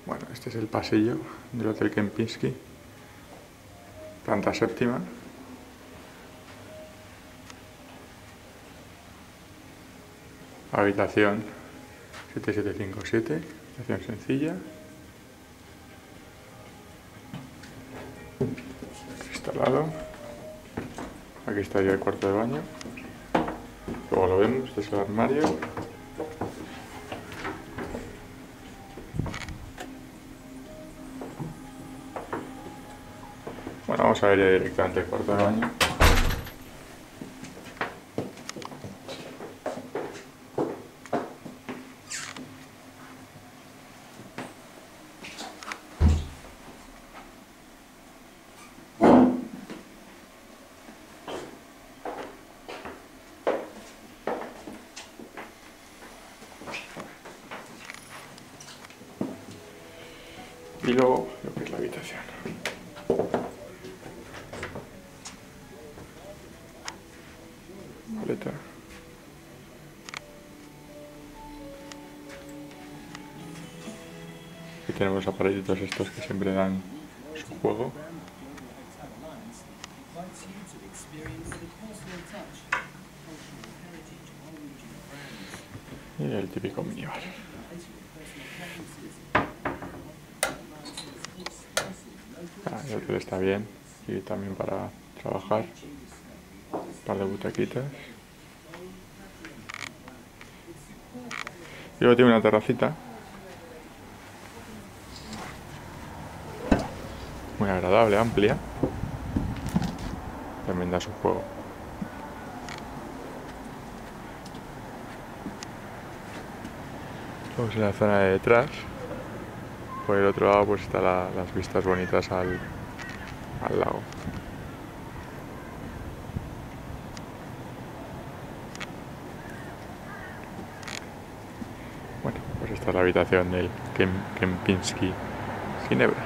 Bueno, este es el pasillo del Hotel Kempinski, planta séptima. Habitación 7757, habitación sencilla. Instalado. Aquí estaría el cuarto de baño. Como lo vemos, este es el armario. Bueno, vamos a ver ya directamente el cuarto de baño. Y luego lo que es la habitación. Maleta. Aquí tenemos los aparatitos estos que siempre dan su juego. Y el típico minibar. El hotel está bien, y también para trabajar. Un par de butaquitas. Y luego tiene una terracita. Muy agradable, amplia. También da su juego. Luego en la zona de detrás. Por el otro lado pues están las vistas bonitas al lago. Bueno, pues esta es la habitación del Kempinski Ginebra.